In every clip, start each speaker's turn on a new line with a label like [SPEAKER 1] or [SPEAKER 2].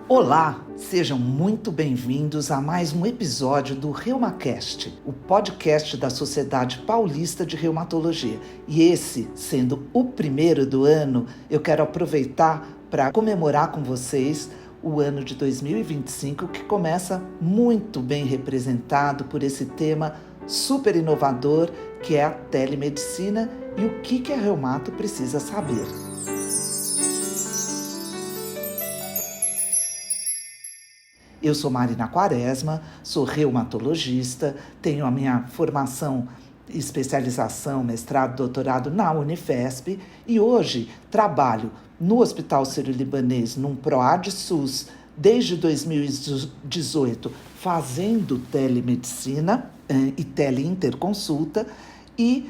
[SPEAKER 1] Olá, sejam muito bem-vindos a mais um episódio do ReumaCast, o podcast da Sociedade Paulista de Reumatologia. E esse, sendo o primeiro do ano, eu quero aproveitar para comemorar com vocês o ano de 2025, que começa muito bem representado por esse tema super inovador, que é a telemedicina e o que a Reumato precisa saber. Eu sou Marina Quaresma, sou reumatologista, tenho a minha formação, especialização, mestrado, doutorado na Unifesp e hoje trabalho no Hospital Sírio-Libanês, num PROAD SUS, desde 2018, fazendo telemedicina e teleinterconsulta e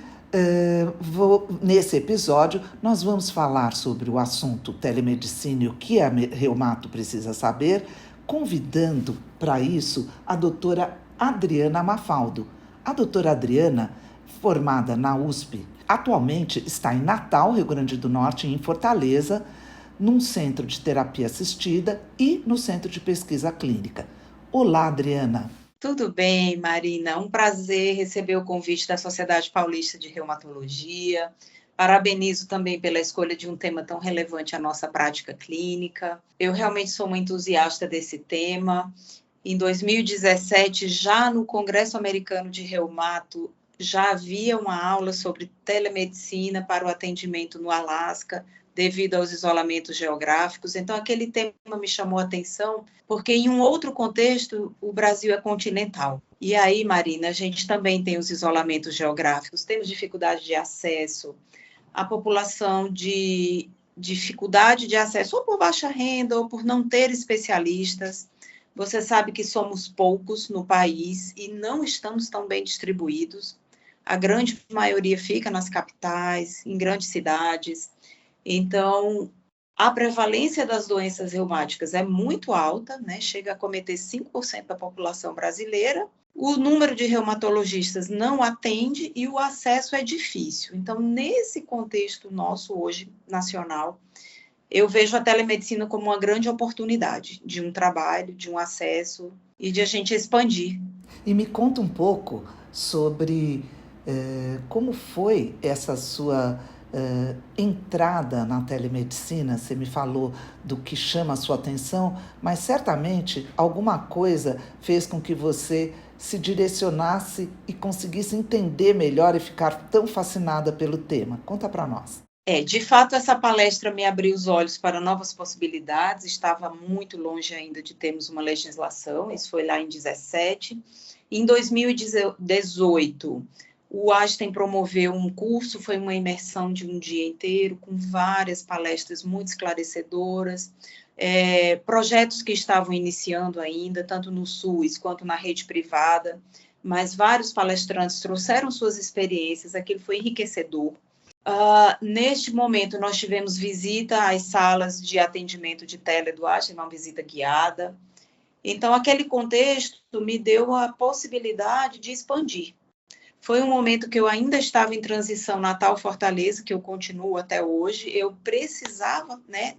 [SPEAKER 1] nesse episódio nós vamos falar sobre o assunto telemedicina e o que a Reumato precisa saber, convidando para isso a doutora Adriana Mafaldo. A doutora Adriana, formada na USP, atualmente está em Natal, Rio Grande do Norte, e em Fortaleza, num centro de terapia assistida e no centro de pesquisa clínica. Olá, Adriana.
[SPEAKER 2] Tudo bem, Marina. Um prazer receber o convite da Sociedade Paulista de Reumatologia. Parabenizo também pela escolha de um tema tão relevante à nossa prática clínica. Eu realmente sou uma entusiasta desse tema. Em 2017, já no Congresso Americano de Reumato, já havia uma aula sobre telemedicina para o atendimento no Alasca, devido aos isolamentos geográficos. Então, aquele tema me chamou a atenção, porque em um outro contexto, o Brasil é continental. E aí, Marina, a gente também tem os isolamentos geográficos, temos dificuldade de acesso, a população de dificuldade de acesso, ou por baixa renda, ou por não ter especialistas. Você sabe que somos poucos no país e não estamos tão bem distribuídos. A grande maioria fica nas capitais, em grandes cidades. Então, a prevalência das doenças reumáticas é muito alta, né? Chega a acometer 5% da população brasileira. O número de reumatologistas não atende e o acesso é difícil. Então, nesse contexto nosso hoje, nacional, eu vejo a telemedicina como uma grande oportunidade de um trabalho, de um acesso e de a gente expandir.
[SPEAKER 1] E me conta um pouco sobre como foi essa sua entrada na telemedicina. Você me falou do que chama a sua atenção, mas certamente alguma coisa fez com que você se direcionasse e conseguisse entender melhor e ficar tão fascinada pelo tema. Conta para nós.
[SPEAKER 2] De fato, essa palestra me abriu os olhos para novas possibilidades. Estava muito longe ainda de termos uma legislação, isso foi lá em 2017. Em 2018, o Einstein promoveu um curso, foi uma imersão de um dia inteiro, com várias palestras muito esclarecedoras, projetos que estavam iniciando ainda, tanto no SUS quanto na rede privada, mas vários palestrantes trouxeram suas experiências, aquilo foi enriquecedor. Neste momento, nós tivemos visita às salas de atendimento de tele do Einstein, uma visita guiada. Então, aquele contexto me deu a possibilidade de expandir. Foi um momento que eu ainda estava em transição Natal-Fortaleza, que eu continuo até hoje. Eu precisava, né,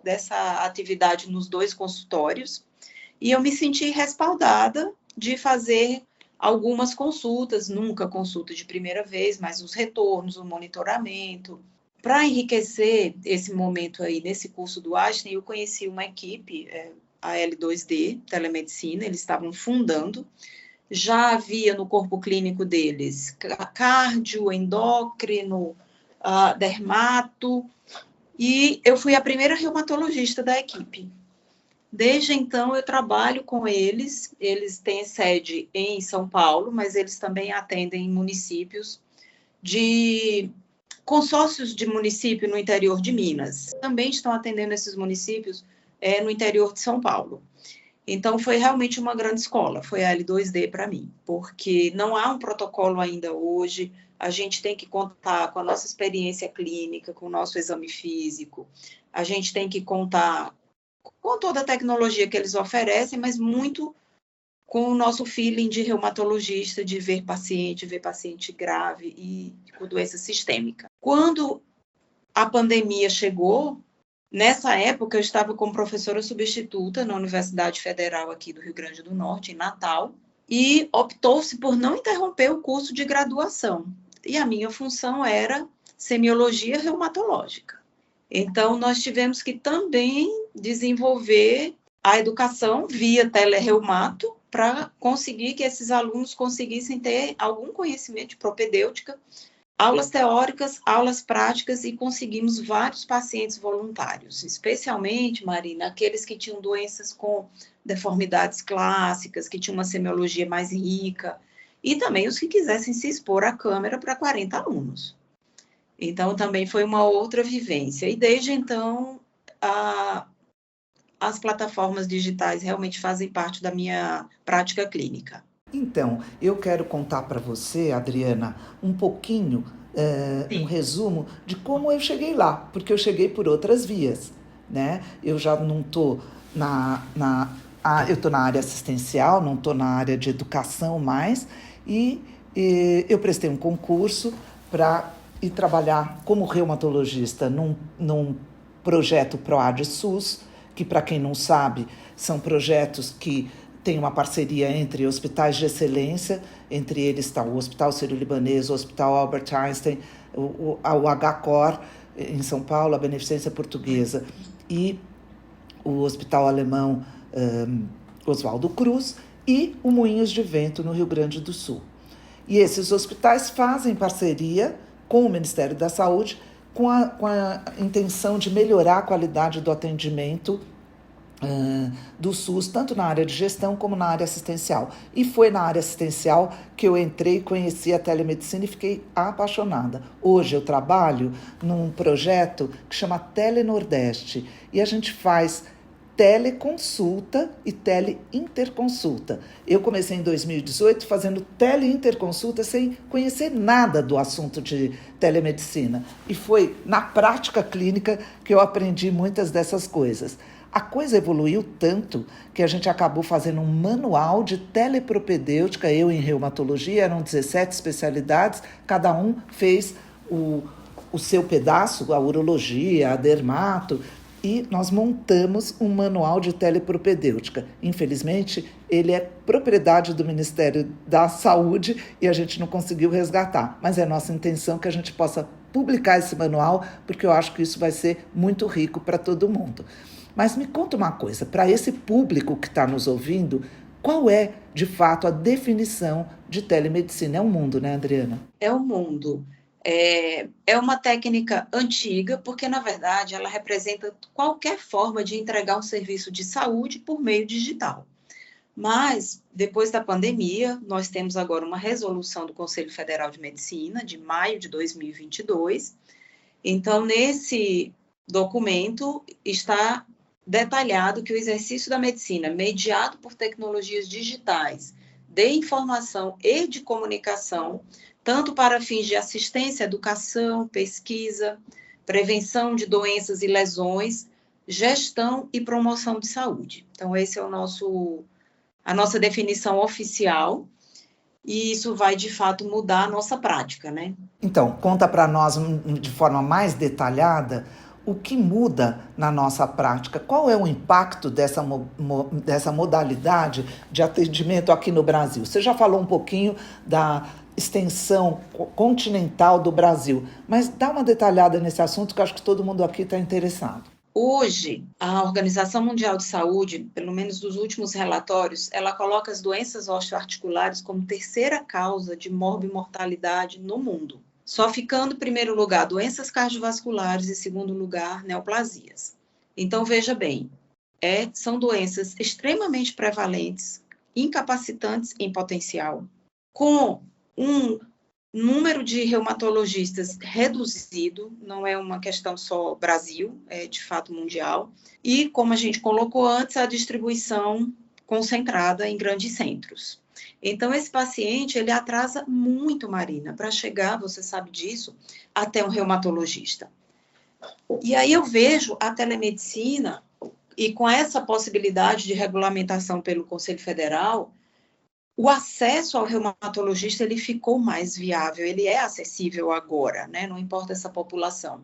[SPEAKER 2] dessa atividade nos 2 consultórios e eu me senti respaldada de fazer algumas consultas, nunca consulta de primeira vez, mas os retornos, o monitoramento. Para enriquecer esse momento aí, nesse curso do Einstein, eu conheci uma equipe, a L2D, telemedicina, eles estavam fundando. Já havia no corpo clínico deles cardio, endócrino, dermato, e eu fui a primeira reumatologista da equipe. Desde então, eu trabalho com eles têm sede em São Paulo, mas eles também atendem em municípios de consórcios de município no interior de Minas. Também estão atendendo esses municípios no interior de São Paulo. Então, foi realmente uma grande escola, foi a L2D para mim, porque não há um protocolo ainda hoje, a gente tem que contar com a nossa experiência clínica, com o nosso exame físico, a gente tem que contar com toda a tecnologia que eles oferecem, mas muito com o nosso feeling de reumatologista, de ver paciente grave e com doença sistêmica. Quando a pandemia chegou, Nessa época, eu estava como professora substituta na Universidade Federal aqui do Rio Grande do Norte, em Natal, e optou-se por não interromper o curso de graduação. E a minha função era semiologia reumatológica. Então, nós tivemos que também desenvolver a educação via telereumato para conseguir que esses alunos conseguissem ter algum conhecimento de propedêutica, aulas teóricas, aulas práticas, e conseguimos vários pacientes voluntários, especialmente, Marina, aqueles que tinham doenças com deformidades clássicas, que tinham uma semiologia mais rica, e também os que quisessem se expor à câmera para 40 alunos. Então, também foi uma outra vivência. E desde então, as plataformas digitais realmente fazem parte da minha prática clínica.
[SPEAKER 1] Então, eu quero contar para você, Adriana, um pouquinho, um resumo de como eu cheguei lá, porque eu cheguei por outras vias, né? Eu já não estou eu estou na área assistencial, não estou na área de educação mais, e eu prestei um concurso para ir trabalhar como reumatologista num projeto PROAD SUS, que, para quem não sabe, são projetos que tem uma parceria entre hospitais de excelência, entre eles está o Hospital Sírio-Libanês, o Hospital Albert Einstein, o HCOR em São Paulo, a Beneficência Portuguesa, e o Hospital Alemão Oswaldo Cruz, e o Moinhos de Vento, no Rio Grande do Sul. E esses hospitais fazem parceria com o Ministério da Saúde com a intenção de melhorar a qualidade do atendimento do SUS, tanto na área de gestão como na área assistencial. E foi na área assistencial que eu entrei, conheci a telemedicina e fiquei apaixonada. Hoje eu trabalho num projeto que chama Telenordeste, e a gente faz teleconsulta e teleinterconsulta. Eu comecei em 2018 fazendo teleinterconsulta sem conhecer nada do assunto de telemedicina. E foi na prática clínica que eu aprendi muitas dessas coisas. A coisa evoluiu tanto que a gente acabou fazendo um manual de telepropedêutica, eu em reumatologia, eram 17 especialidades, cada um fez o seu pedaço, a urologia, a dermato, e nós montamos um manual de telepropedêutica. Infelizmente, ele é propriedade do Ministério da Saúde e a gente não conseguiu resgatar, mas é nossa intenção que a gente possa publicar esse manual, porque eu acho que isso vai ser muito rico para todo mundo. Mas me conta uma coisa, para esse público que está nos ouvindo, qual é, de fato, a definição de telemedicina? É um mundo, né, Adriana?
[SPEAKER 2] É um mundo. É uma técnica antiga, porque, na verdade, ela representa qualquer forma de entregar um serviço de saúde por meio digital. Mas, depois da pandemia, nós temos agora uma resolução do Conselho Federal de Medicina, de maio de 2022. Então, nesse documento está detalhado que o exercício da medicina, mediado por tecnologias digitais, de informação e de comunicação, tanto para fins de assistência, educação, pesquisa, prevenção de doenças e lesões, gestão e promoção de saúde. Então, esse é a nossa definição oficial, e isso vai, de fato, mudar a nossa prática, né?
[SPEAKER 1] Então, conta para nós de forma mais detalhada o que muda na nossa prática. Qual é o impacto dessa modalidade de atendimento aqui no Brasil? Você já falou um pouquinho da extensão continental do Brasil, mas dá uma detalhada nesse assunto que eu acho que todo mundo aqui está interessado.
[SPEAKER 2] Hoje, a Organização Mundial de Saúde, pelo menos dos últimos relatórios, ela coloca as doenças osteoarticulares como terceira causa de morbimortalidade no mundo. Só ficando em primeiro lugar doenças cardiovasculares e segundo lugar neoplasias. Então, veja bem, são doenças extremamente prevalentes, incapacitantes em potencial, com um número de reumatologistas reduzido, não é uma questão só Brasil, é de fato mundial, e, como a gente colocou antes, a distribuição concentrada em grandes centros. Então, esse paciente, ele atrasa muito, Marina, para chegar, você sabe disso, até um reumatologista. E aí eu vejo a telemedicina, e com essa possibilidade de regulamentação pelo Conselho Federal, o acesso ao reumatologista ele ficou mais viável, ele é acessível agora, né? Não importa essa população.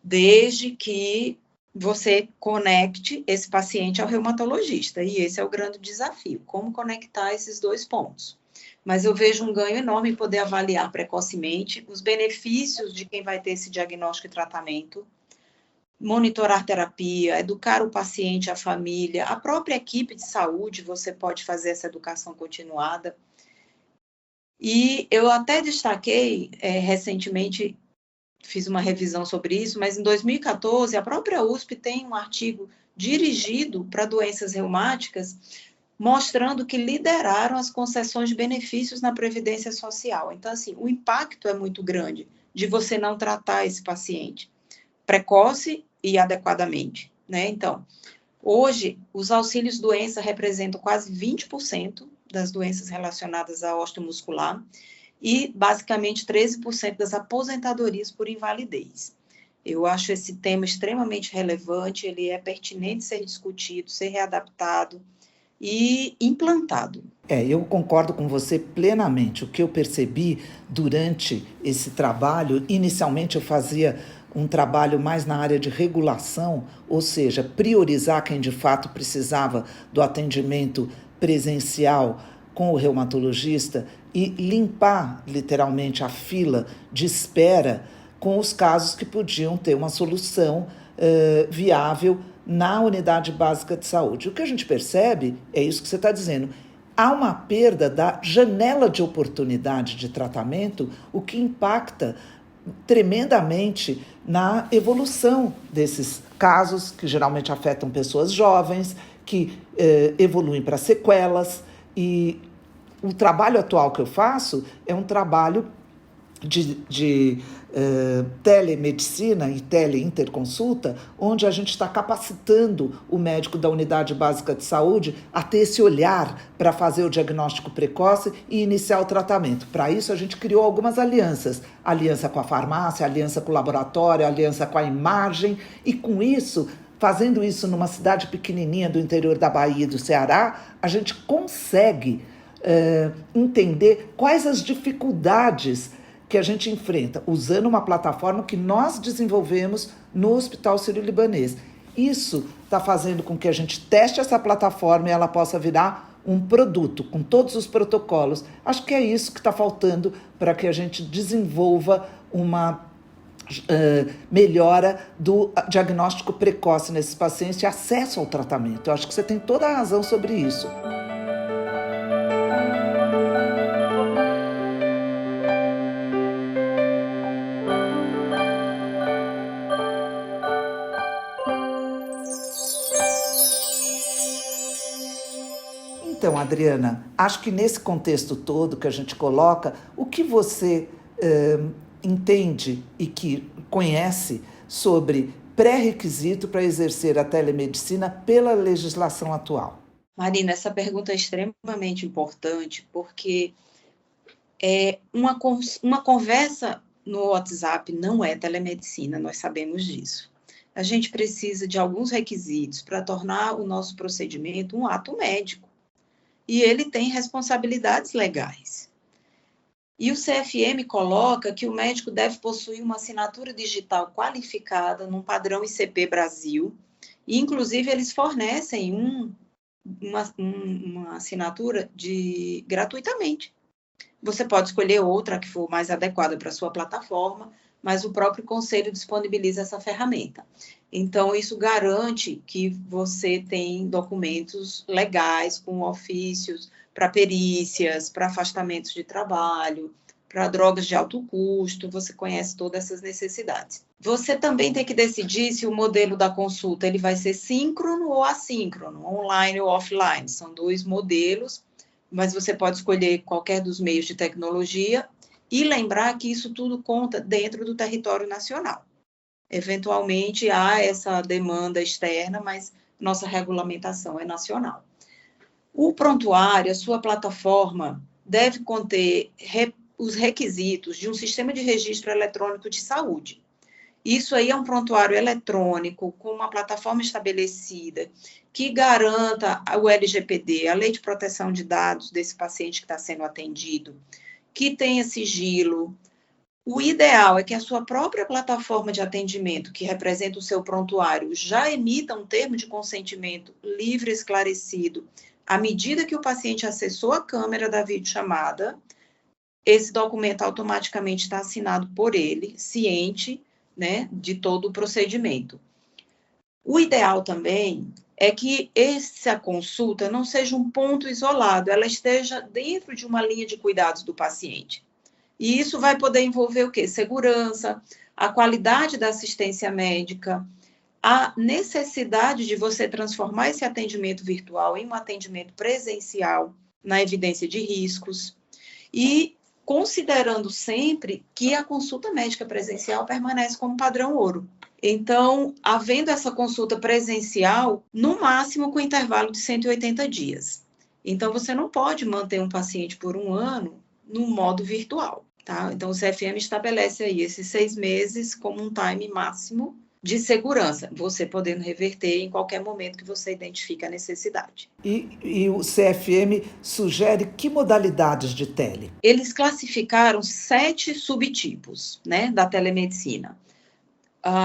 [SPEAKER 2] Desde que você conecte esse paciente ao reumatologista, e esse é o grande desafio, como conectar esses dois pontos. Mas eu vejo um ganho enorme em poder avaliar precocemente os benefícios de quem vai ter esse diagnóstico e tratamento, monitorar terapia, educar o paciente, a família, a própria equipe de saúde, você pode fazer essa educação continuada. E eu até destaquei recentemente, fiz uma revisão sobre isso, mas em 2014, a própria USP tem um artigo dirigido para doenças reumáticas, mostrando que lideraram as concessões de benefícios na Previdência Social. Então, assim, o impacto é muito grande de você não tratar esse paciente precoce e adequadamente, né? Então, hoje, os auxílios doença representam quase 20% das doenças relacionadas à osteomuscular, e basicamente 13% das aposentadorias por invalidez. Eu acho esse tema extremamente relevante, ele é pertinente ser discutido, ser readaptado e implantado.
[SPEAKER 1] Eu concordo com você plenamente. O que eu percebi durante esse trabalho, inicialmente eu fazia um trabalho mais na área de regulação, ou seja, priorizar quem de fato precisava do atendimento presencial com o reumatologista e limpar literalmente a fila de espera com os casos que podiam ter uma solução viável na unidade básica de saúde. O que a gente percebe é isso que você está dizendo. Há uma perda da janela de oportunidade de tratamento, o que impacta tremendamente na evolução desses casos, que geralmente afetam pessoas jovens, que evoluem para sequelas. E o trabalho atual que eu faço é um trabalho de telemedicina e teleinterconsulta, onde a gente está capacitando o médico da unidade básica de saúde a ter esse olhar para fazer o diagnóstico precoce e iniciar o tratamento. Para isso, a gente criou algumas alianças. Aliança com a farmácia, aliança com o laboratório, aliança com a imagem. E com isso, fazendo isso numa cidade pequenininha do interior da Bahia e do Ceará, a gente consegue entender quais as dificuldades que a gente enfrenta usando uma plataforma que nós desenvolvemos no Hospital Sírio-Libanês. Isso está fazendo com que a gente teste essa plataforma e ela possa virar um produto com todos os protocolos. Acho que é isso que está faltando para que a gente desenvolva uma melhora do diagnóstico precoce nesses pacientes e acesso ao tratamento. Eu acho que você tem toda a razão sobre isso. Então, Adriana, acho que nesse contexto todo que a gente coloca, o que você entende e que conhece sobre pré-requisito para exercer a telemedicina pela legislação atual?
[SPEAKER 2] Marina, essa pergunta é extremamente importante, porque uma conversa no WhatsApp não é telemedicina, nós sabemos disso. A gente precisa de alguns requisitos para tornar o nosso procedimento um ato médico. E ele tem responsabilidades legais. E o CFM coloca que o médico deve possuir uma assinatura digital qualificada num padrão ICP Brasil, e inclusive eles fornecem uma assinatura gratuitamente. Você pode escolher outra que for mais adequada para a sua plataforma, mas o próprio conselho disponibiliza essa ferramenta. Então, isso garante que você tem documentos legais, com ofícios para perícias, para afastamentos de trabalho, para drogas de alto custo, você conhece todas essas necessidades. Você também tem que decidir se o modelo da consulta ele vai ser síncrono ou assíncrono, online ou offline. São 2 modelos, mas você pode escolher qualquer dos meios de tecnologia e lembrar que isso tudo conta dentro do território nacional. Eventualmente, há essa demanda externa, mas nossa regulamentação é nacional. O prontuário, a sua plataforma, deve conter os requisitos de um sistema de registro eletrônico de saúde. Isso aí é um prontuário eletrônico, com uma plataforma estabelecida, que garanta o LGPD, a Lei de Proteção de Dados desse paciente que está sendo atendido, que tenha sigilo, O ideal é que a sua própria plataforma de atendimento, que representa o seu prontuário, já emita um termo de consentimento livre e esclarecido. À medida que o paciente acessou a câmera da videochamada, esse documento automaticamente está assinado por ele, ciente, né, de todo o procedimento. O ideal também é que essa consulta não seja um ponto isolado, ela esteja dentro de uma linha de cuidados do paciente. E isso vai poder envolver o quê? Segurança, a qualidade da assistência médica, a necessidade de você transformar esse atendimento virtual em um atendimento presencial, na evidência de riscos, e considerando sempre que a consulta médica presencial permanece como padrão ouro. Então, havendo essa consulta presencial, no máximo com intervalo de 180 dias. Então, você não pode manter um paciente por um ano no modo virtual, tá? Então, o CFM estabelece aí esses 6 meses como um time máximo de segurança, você podendo reverter em qualquer momento que você identifique a necessidade.
[SPEAKER 1] E o CFM sugere que modalidades de tele?
[SPEAKER 2] Eles classificaram 7 subtipos, né, da telemedicina.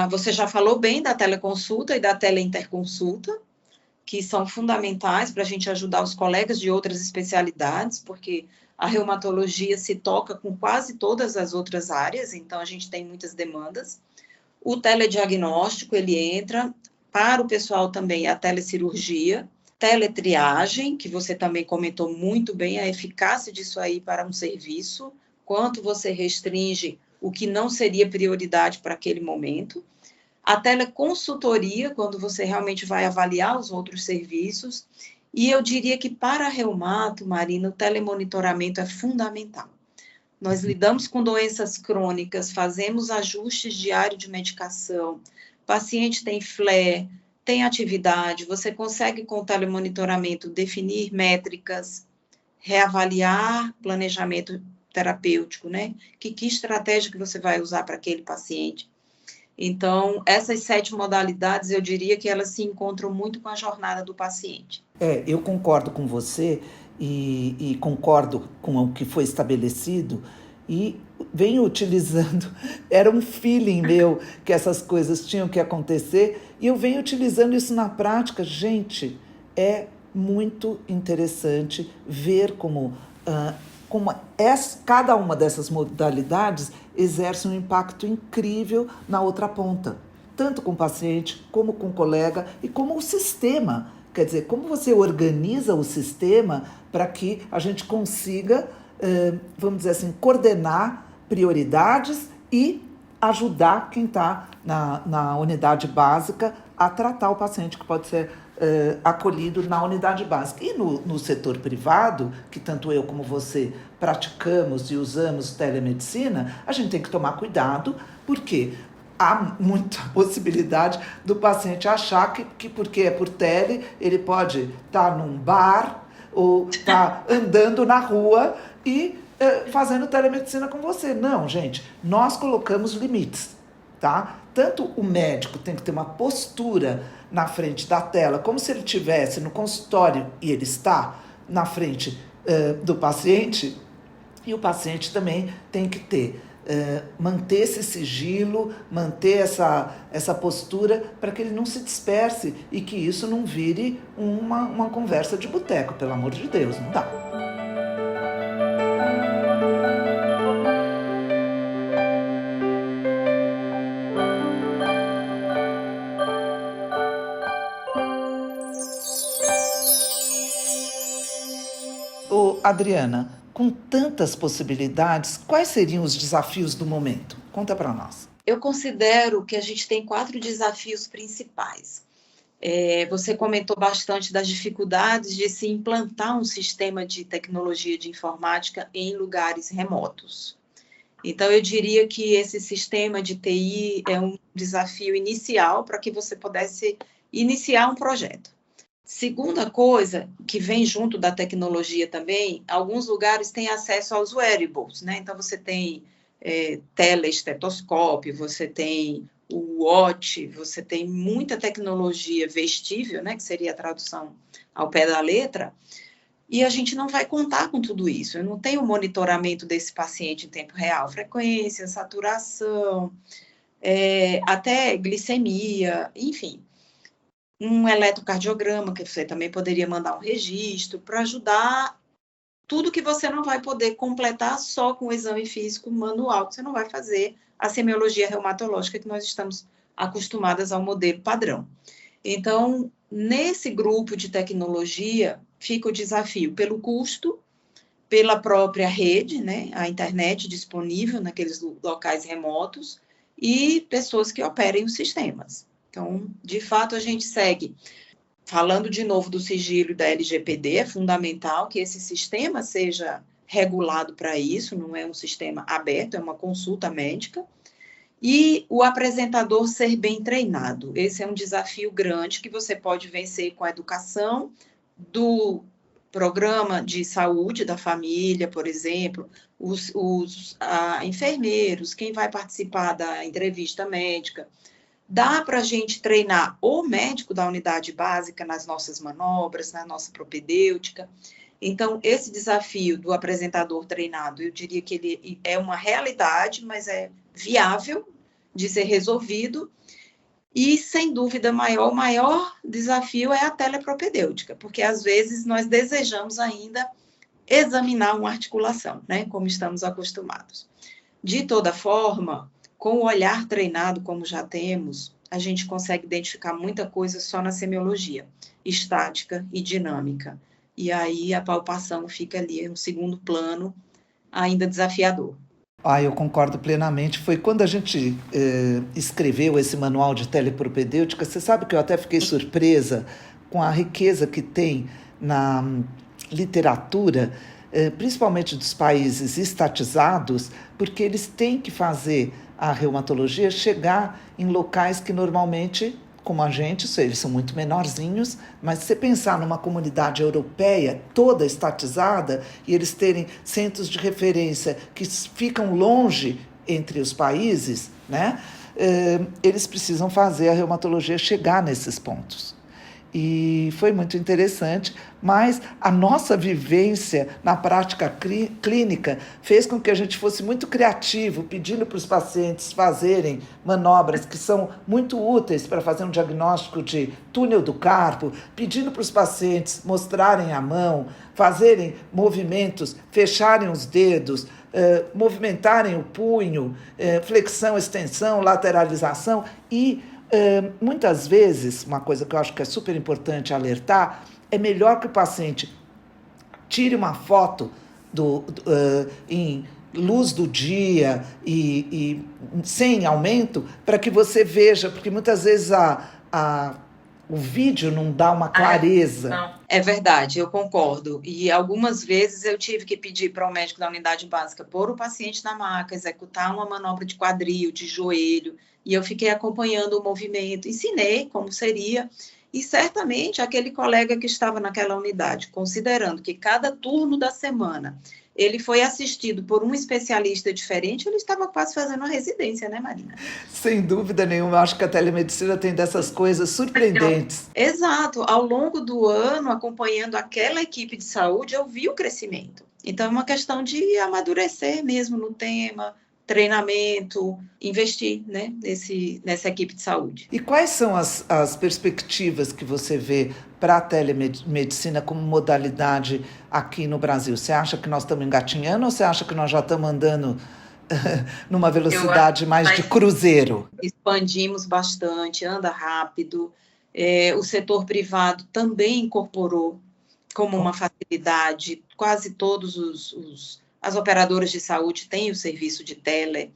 [SPEAKER 2] Você já falou bem da teleconsulta e da teleinterconsulta, que são fundamentais para a gente ajudar os colegas de outras especialidades, porque a reumatologia se toca com quase todas as outras áreas, então a gente tem muitas demandas. O telediagnóstico, ele entra, para o pessoal também a telecirurgia, teletriagem, que você também comentou muito bem, a eficácia disso aí para um serviço, quanto você restringe o que não seria prioridade para aquele momento. A teleconsultoria, quando você realmente vai avaliar os outros serviços. E eu diria que para reumato, Marina, o telemonitoramento é fundamental. Nós lidamos com doenças crônicas, fazemos ajustes diários de medicação, o paciente tem flare, tem atividade, você consegue com o telemonitoramento definir métricas, reavaliar planejamento terapêutico, né? Que estratégia que você vai usar para aquele paciente. Então, essas 7 modalidades, eu diria que elas se encontram muito com a jornada do paciente.
[SPEAKER 1] Eu concordo com você e concordo com o que foi estabelecido e venho utilizando, era um feeling meu que essas coisas tinham que acontecer e eu venho utilizando isso na prática. Gente, é muito interessante ver como cada uma dessas modalidades exerce um impacto incrível na outra ponta, tanto com o paciente, como com o colega e como o sistema. Quer dizer, como você organiza o sistema para que a gente consiga, vamos dizer assim, coordenar prioridades e ajudar quem está na unidade básica a tratar o paciente que pode ser acolhido na unidade básica. E no setor privado, que tanto eu como você praticamos e usamos telemedicina, a gente tem que tomar cuidado, porque há muita possibilidade do paciente achar que porque é por tele, ele pode estar num bar ou estar andando na rua e fazendo telemedicina com você. Não, gente, nós colocamos limites, tá? Tanto o médico tem que ter uma postura na frente da tela, como se ele estivesse no consultório e ele está na frente do paciente, e o paciente também tem que ter manter esse sigilo, manter essa postura para que ele não se disperse e que isso não vire uma conversa de boteco, pelo amor de Deus, não dá. Adriana, com tantas possibilidades, quais seriam os desafios do momento? Conta para nós.
[SPEAKER 2] Eu considero que a gente tem 4 desafios principais. Você comentou bastante das dificuldades de se implantar um sistema de tecnologia de informática em lugares remotos. Então, eu diria que esse sistema de TI é um desafio inicial para que você pudesse iniciar um projeto. Segunda coisa, que vem junto da tecnologia também, alguns lugares têm acesso aos wearables, né? Então, você tem teleestetoscópio, você tem o watch, você tem muita tecnologia vestível, né? Que seria a tradução ao pé da letra, e a gente não vai contar com tudo isso. Eu não tenho o monitoramento desse paciente em tempo real, frequência, saturação, até glicemia, enfim. Um eletrocardiograma, que você também poderia mandar um registro, para ajudar tudo que você não vai poder completar só com o exame físico manual, que você não vai fazer a semiologia reumatológica que nós estamos acostumadas ao modelo padrão. Então, nesse grupo de tecnologia, fica o desafio pelo custo, pela própria rede, né, a internet disponível naqueles locais remotos, e pessoas que operem os sistemas. Então, de fato, a gente segue. Falando de novo do sigilo e da LGPD, é fundamental que esse sistema seja regulado para isso, não é um sistema aberto, é uma consulta médica, e o apresentador ser bem treinado. Esse é um desafio grande que você pode vencer com a educação do programa de saúde da família, por exemplo, os enfermeiros, quem vai participar da entrevista médica. Dá para a gente treinar o médico da unidade básica nas nossas manobras, na nossa propedêutica. Então, esse desafio do apresentador treinado, eu diria que ele é uma realidade, mas é viável de ser resolvido. E, sem dúvida, o maior desafio é a telepropedêutica, porque, às vezes, nós desejamos ainda examinar uma articulação, né, como estamos acostumados. De toda forma, com o olhar treinado, como já temos, a gente consegue identificar muita coisa só na semiologia, estática e dinâmica. E aí a palpação fica ali em um segundo plano, ainda desafiador.
[SPEAKER 1] Eu concordo plenamente. Foi quando a gente escreveu esse manual de telepropedêutica, você sabe que eu até fiquei surpresa com a riqueza que tem na literatura, principalmente dos países estatizados, porque eles têm que fazer a reumatologia chegar em locais que normalmente, como a gente, eles são muito menorzinhos, mas se você pensar numa comunidade europeia toda estatizada e eles terem centros de referência que ficam longe entre os países, né, eles precisam fazer a reumatologia chegar nesses pontos. E foi muito interessante, mas a nossa vivência na prática clínica fez com que a gente fosse muito criativo, pedindo para os pacientes fazerem manobras que são muito úteis para fazer um diagnóstico de túnel do carpo, pedindo para os pacientes mostrarem a mão, fazerem movimentos, fecharem os dedos, movimentarem o punho, flexão, extensão, lateralização e muitas vezes, uma coisa que eu acho que é super importante alertar, é melhor que o paciente tire uma foto em luz do dia e sem aumento, para que você veja, porque muitas vezes o vídeo não dá uma clareza.
[SPEAKER 2] É verdade, eu concordo. E algumas vezes eu tive que pedir para o médico da unidade básica pôr o paciente na maca, executar uma manobra de quadril, de joelho, e eu fiquei acompanhando o movimento, ensinei como seria, e certamente aquele colega que estava naquela unidade, considerando que cada turno da semana ele foi assistido por um especialista diferente, ele estava quase fazendo uma residência, né, Marina?
[SPEAKER 1] Sem dúvida nenhuma, acho que a telemedicina tem dessas coisas surpreendentes.
[SPEAKER 2] Exato, ao longo do ano, acompanhando aquela equipe de saúde, eu vi o crescimento. Então, é uma questão de amadurecer mesmo no tema, treinamento, investir, né, nessa equipe de saúde.
[SPEAKER 1] E quais são as perspectivas que você vê para a telemedicina como modalidade aqui no Brasil? Você acha que nós estamos engatinhando ou você acha que nós já estamos andando numa velocidade mais de cruzeiro?
[SPEAKER 2] Expandimos bastante, anda rápido. O setor privado também incorporou como uma facilidade. Quase todos as operadoras de saúde têm o serviço de tele.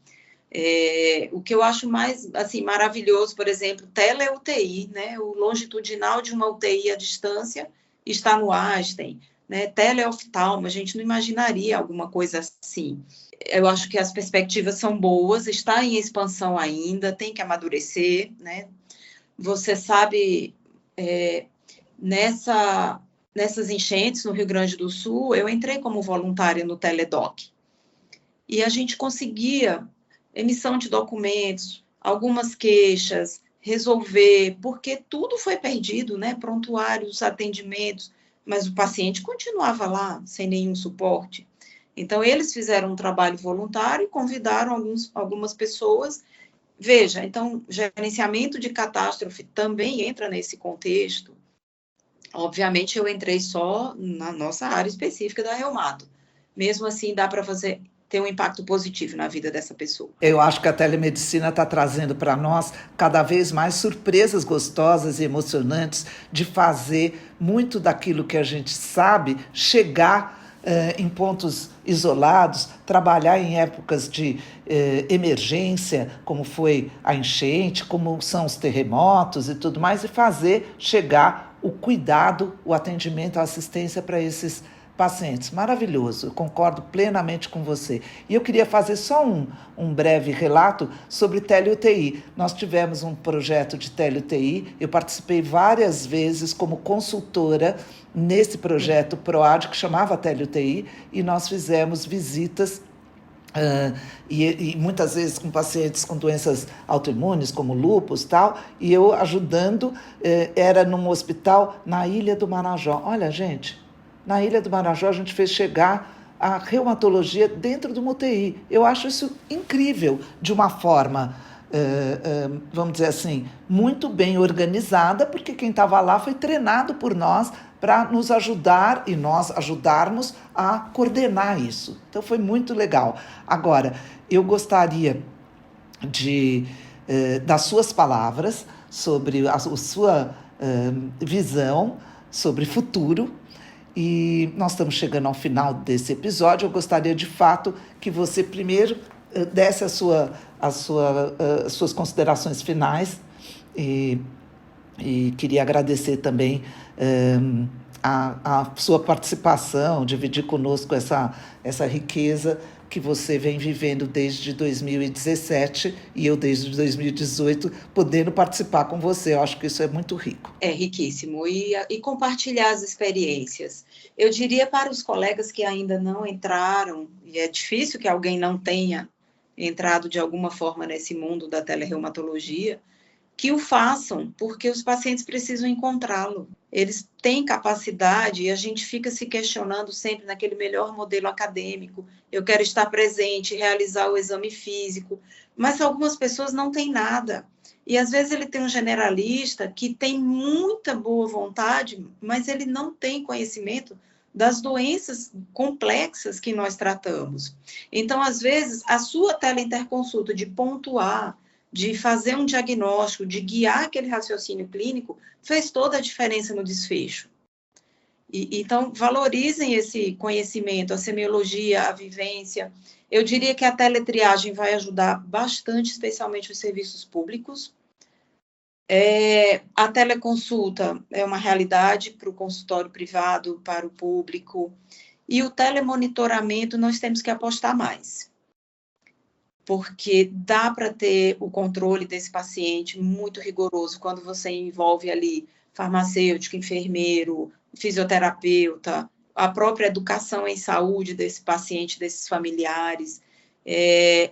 [SPEAKER 2] O que eu acho mais assim, maravilhoso, por exemplo, tele-UTI, né? O longitudinal de uma UTI à distância está no Einstein, né? Teleoftalmo, a gente não imaginaria alguma coisa assim. Eu acho que as perspectivas são boas, está em expansão ainda, tem que amadurecer, né? Você sabe, nessas enchentes no Rio Grande do Sul, eu entrei como voluntária no Teledoc, e a gente conseguia emissão de documentos, algumas queixas, resolver, porque tudo foi perdido, né? Prontuários, atendimentos, mas o paciente continuava lá, sem nenhum suporte. Então, eles fizeram um trabalho voluntário e convidaram algumas pessoas. Veja, então, gerenciamento de catástrofe também entra nesse contexto. Obviamente, eu entrei só na nossa área específica da reumato. Mesmo assim, dá para ter um impacto positivo na vida dessa pessoa.
[SPEAKER 1] Eu acho que a telemedicina está trazendo para nós cada vez mais surpresas gostosas e emocionantes de fazer muito daquilo que a gente sabe chegar em pontos isolados, trabalhar em épocas de emergência, como foi a enchente, como são os terremotos e tudo mais, e fazer chegar o cuidado, o atendimento, a assistência para esses pacientes. Maravilhoso, eu concordo plenamente com você. E eu queria fazer só um breve relato sobre tele-UTI. Nós tivemos um projeto de tele-UTI, eu participei várias vezes como consultora nesse projeto PROAD, que chamava tele-UTI, e nós fizemos visitas e muitas vezes com pacientes com doenças autoimunes, como lúpus e tal, e eu ajudando, era num hospital na Ilha do Marajó. Olha, gente, na Ilha do Marajó a gente fez chegar a reumatologia dentro do UTI. Eu acho isso incrível, de uma forma, vamos dizer assim, muito bem organizada, porque quem estava lá foi treinado por nós para nos ajudar e nós ajudarmos a coordenar isso. Então foi muito legal. Agora, eu gostaria das suas palavras sobre a sua visão sobre futuro. E nós estamos chegando ao final desse episódio. Eu gostaria, de fato, que você primeiro desse as suas considerações finais e queria agradecer também a sua participação, dividir conosco essa riqueza que você vem vivendo desde 2017 e eu desde 2018, podendo participar com você. Eu acho que isso é muito rico.
[SPEAKER 2] É riquíssimo. E compartilhar as experiências. Eu diria para os colegas que ainda não entraram, e é difícil que alguém não tenha entrado de alguma forma nesse mundo da telereumatologia, que o façam, porque os pacientes precisam encontrá-lo. Eles têm capacidade e a gente fica se questionando sempre naquele melhor modelo acadêmico. Eu quero estar presente, realizar o exame físico, mas algumas pessoas não têm nada. E às vezes ele tem um generalista que tem muita boa vontade, mas ele não tem conhecimento das doenças complexas que nós tratamos. Então, às vezes, a sua teleinterconsulta de pontuar, de fazer um diagnóstico, de guiar aquele raciocínio clínico, fez toda a diferença no desfecho. Então, valorizem esse conhecimento, a semiologia, a vivência. Eu diria que a teletriagem vai ajudar bastante, especialmente os serviços públicos. A teleconsulta é uma realidade para o consultório privado, para o público. E o telemonitoramento nós temos que apostar mais, porque dá para ter o controle desse paciente muito rigoroso quando você envolve ali farmacêutico, enfermeiro, fisioterapeuta, a própria educação em saúde desse paciente, desses familiares,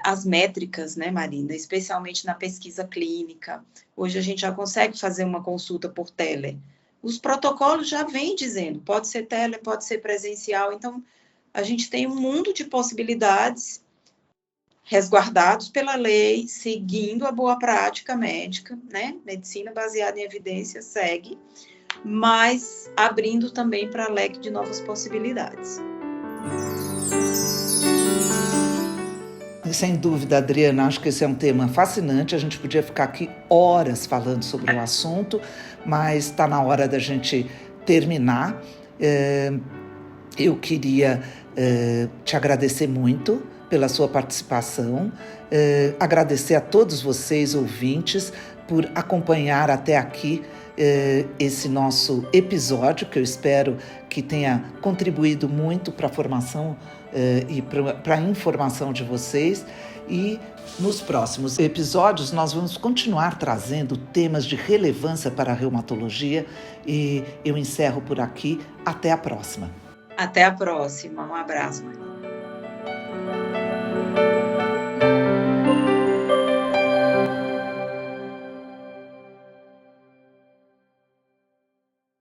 [SPEAKER 2] as métricas, né, Marina, especialmente na pesquisa clínica. Hoje a gente já consegue fazer uma consulta por tele. Os protocolos já vêm dizendo, pode ser tele, pode ser presencial, então a gente tem um mundo de possibilidades resguardados pela lei, seguindo a boa prática médica, né? Medicina baseada em evidência segue, mas abrindo também para leque de novas possibilidades.
[SPEAKER 1] Sem dúvida, Adriana, acho que esse é um tema fascinante. A gente podia ficar aqui horas falando sobre o assunto, mas está na hora da gente terminar. Eu queria te agradecer muito pela sua participação, agradecer a todos vocês, ouvintes, por acompanhar até aqui esse nosso episódio, que eu espero que tenha contribuído muito para a formação e para a informação de vocês. E nos próximos episódios nós vamos continuar trazendo temas de relevância para a reumatologia e eu encerro por aqui. Até a próxima.
[SPEAKER 2] Até a próxima. Um abraço, Maria.